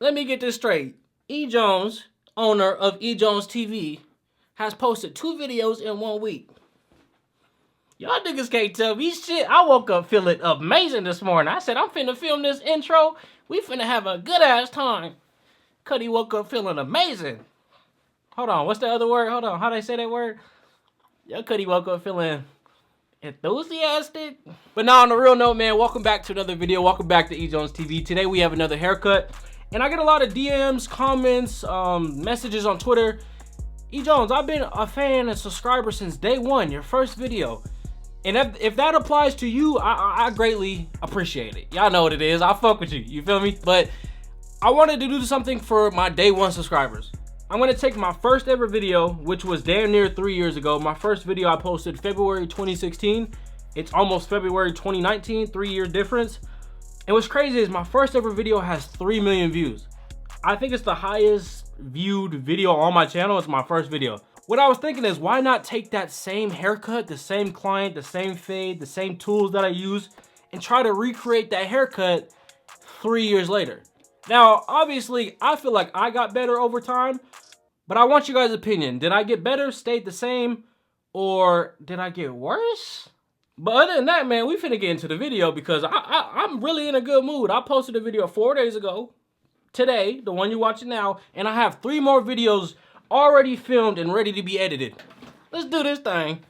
let me get this straight. E. Jones, owner of EJonesTv, has posted 2 videos in 1 week. Y'all niggas can't tell me shit. I woke up feeling amazing this morning. I said, I'm finna film this intro. We finna have a good ass time. Cuddy woke up feeling amazing. Hold on, what's the other word? Hold on, how do I say that word? Yo, Cuddy woke up feeling enthusiastic. But now on the real note, man, welcome back to another video. Welcome back to EJonesTv. Today we have another haircut. And I get a lot of DMs, comments, messages on Twitter. E. Jones, I've been a fan and subscriber since day one, your first video. And if that applies to you, I greatly appreciate it. Y'all know what it is. I fuck with you. You feel me? But I wanted to do something for my day one subscribers. I'm going to take my first ever video, which was damn near 3 years ago. My first video I posted February 2016. It's almost February 2019, 3 year difference. And what's crazy is my first ever video has 3 million views. I think it's the highest viewed video on my channel. It's my first video. What I was thinking is, why not take that same haircut, the same client, the same fade, the same tools that I use, and try to recreate that haircut 3 years later. Now, obviously, I feel like I got better over time, but I want you guys' opinion. Did I get better, stayed the same, or did I get worse? But other than that, man, we finna get into the video because I'm really in a good mood. I posted a video 4 days ago, today, the one you're watching now, and I have 3 more videos already filmed and ready to be edited. Let's do this thing.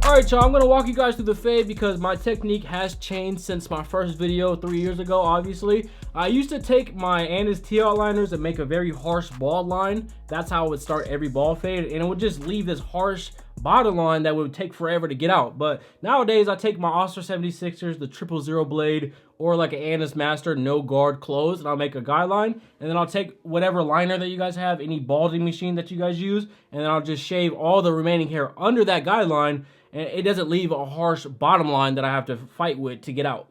Alright, y'all, I'm gonna walk you guys through the fade because my technique has changed since my first video 3 years ago. Obviously, I used to take my Anna's T outliners and make a very harsh bald line. That's how I would start every bald fade, and it would just leave this harsh bottom line that would take forever to get out. But nowadays, I take my Oster 76ers, the 000 blade, or like an Anna's Master no guard close, and I'll make a guideline, and then I'll take whatever liner that you guys have, any balding machine that you guys use, and then I'll just shave all the remaining hair under that guideline, and it doesn't leave a harsh bottom line that I have to fight with to get out.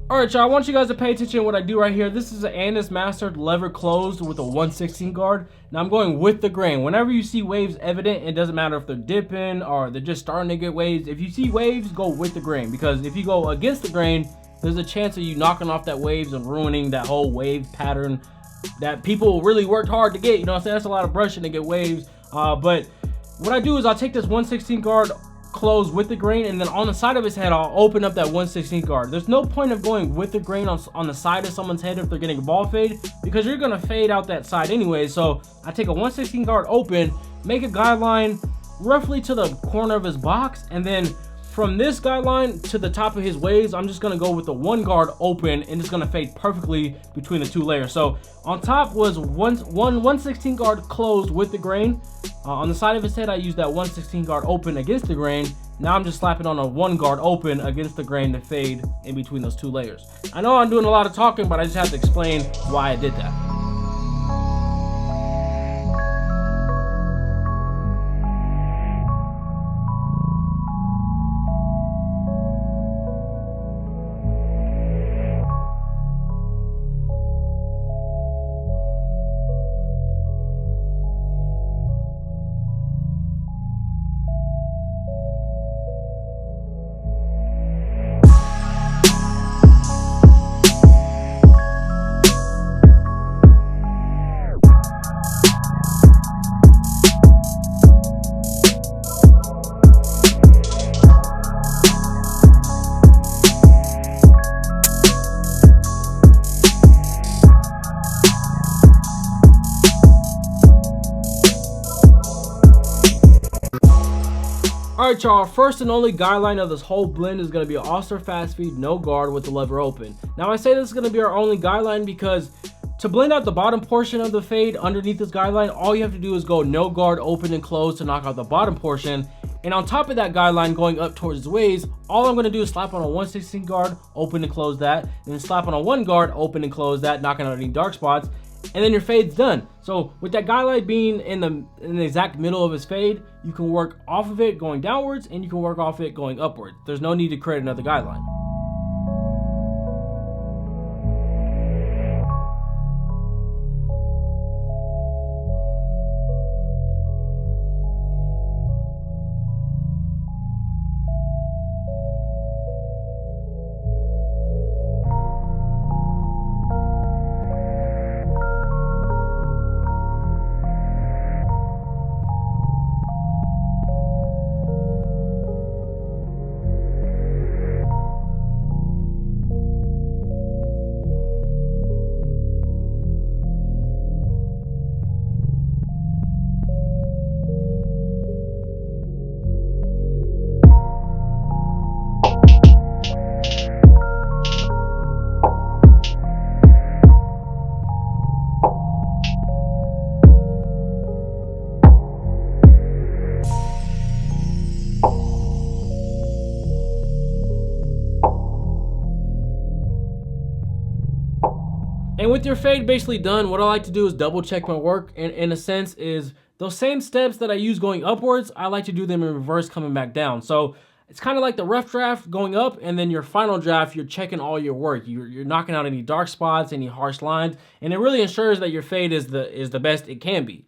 Alright, y'all, I want you guys to pay attention to what I do right here. This is an Anna's Master lever closed with a 1/16 guard. Now I'm going with the grain. Whenever you see waves evident, it doesn't matter if they're dipping or they're just starting to get waves. If you see waves, go with the grain, because if you go against the grain, there's a chance of you knocking off that waves and ruining that whole wave pattern that people really worked hard to get. You know what I'm saying? That's a lot of brushing to get waves. But what I do is I'll take this 1/16 guard close with the grain, and then on the side of his head I'll open up that 1/16 guard. There's no point of going with the grain on the side of someone's head if they're getting a ball fade, because you're gonna fade out that side anyway. So I take a 1/16 guard open, make a guideline roughly to the corner of his box, and then from this guideline to the top of his waves, I'm just gonna go with the 1 guard open, and it's gonna fade perfectly between the 2 layers. So on top was one 1/16 guard closed with the grain. On the side of his head, I use that 1/16 guard open against the grain. Now I'm just slapping on a 1 guard open against the grain to fade in between those 2 layers. I know I'm doing a lot of talking, but I just have to explain why I did that. Alright, y'all, first and only guideline of this whole blend is going to be an Oster fast feed no guard with the lever open. Now I say this is going to be our only guideline because To blend out the bottom portion of the fade underneath this guideline, all you have to do is go no guard, open and close to knock out the bottom portion. And on top of that guideline going up towards his waist, all I'm going to do is slap on a 1/16 guard, open and close that, and then slap on a 1 guard, open and close that, knocking out any dark spots, and then your fade's done. So with that guideline being in the exact middle of his fade, you can work off of it going downwards and you can work off it going upwards. There's no need to create another guideline. And with your fade basically done, what I like to do is double check my work, and in a sense is those same steps that I use going upwards, I like to do them in reverse coming back down. So it's kind of like the rough draft going up, and then your final draft, you're checking all your work. You're knocking out any dark spots, any harsh lines, and it really ensures that your fade is the best it can be.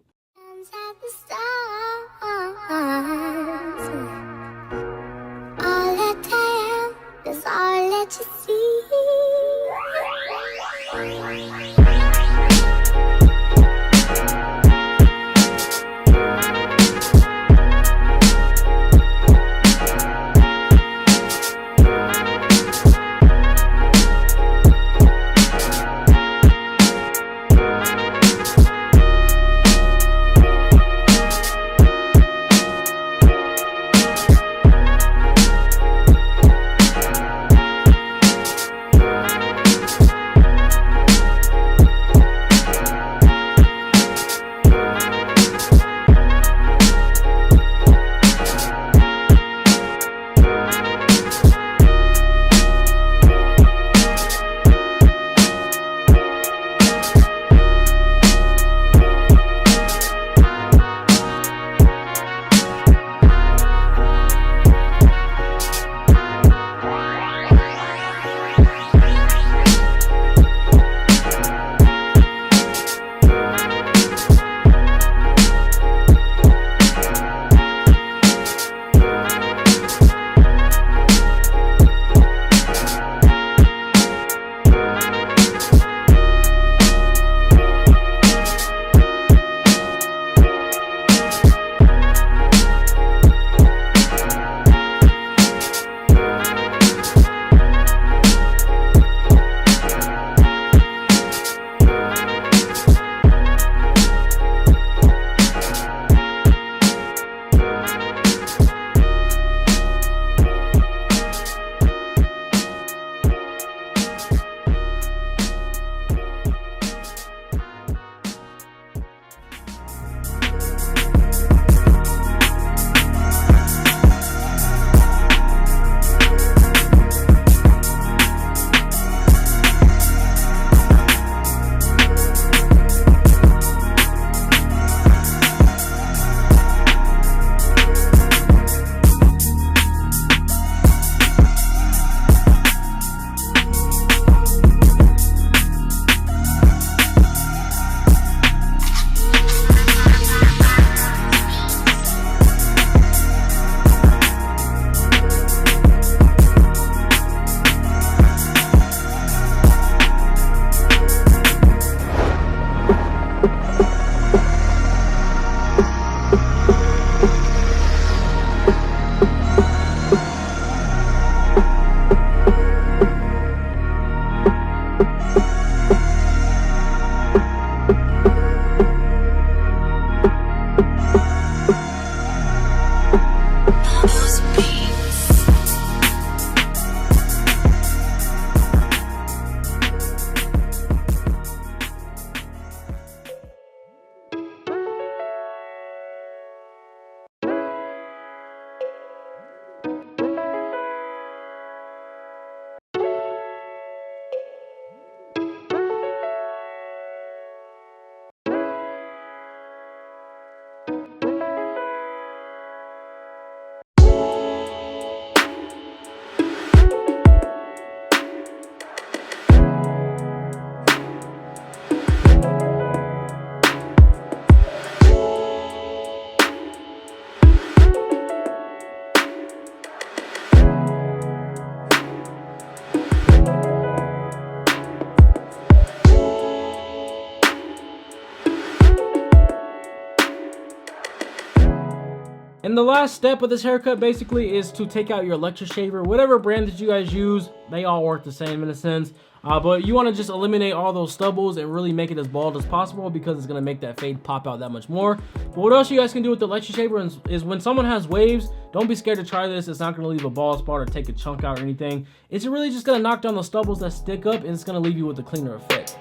And the last step of this haircut basically is to take out your electric shaver. Whatever brand that you guys use, they all work the same in a sense. But you want to just eliminate all those stubbles and really make it as bald as possible because it's going to make that fade pop out that much more. But what else you guys can do with the electric shaver is when someone has waves, don't be scared to try this. It's not going to leave a bald spot or take a chunk out or anything. It's really just going to knock down the stubbles that stick up, and it's going to leave you with a cleaner effect.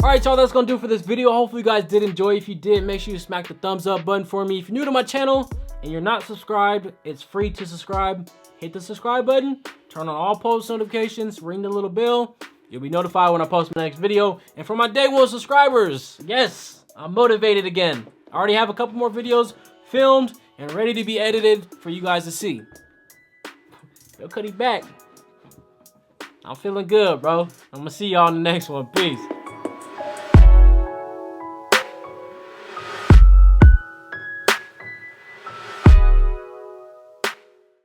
Alright y'all, that's gonna do it for this video. Hopefully you guys did enjoy. If you did, make sure you smack the thumbs up button for me. If you're new to my channel and you're not subscribed, it's free to subscribe. Hit the subscribe button, turn on all post notifications, ring the little bell. You'll be notified when I post my next video. And for my day one subscribers, yes, I'm motivated again. I already have a couple more videos filmed and ready to be edited for you guys to see. Yo, Cuddy back. I'm feeling good, bro. I'm gonna see y'all in the next one. Peace.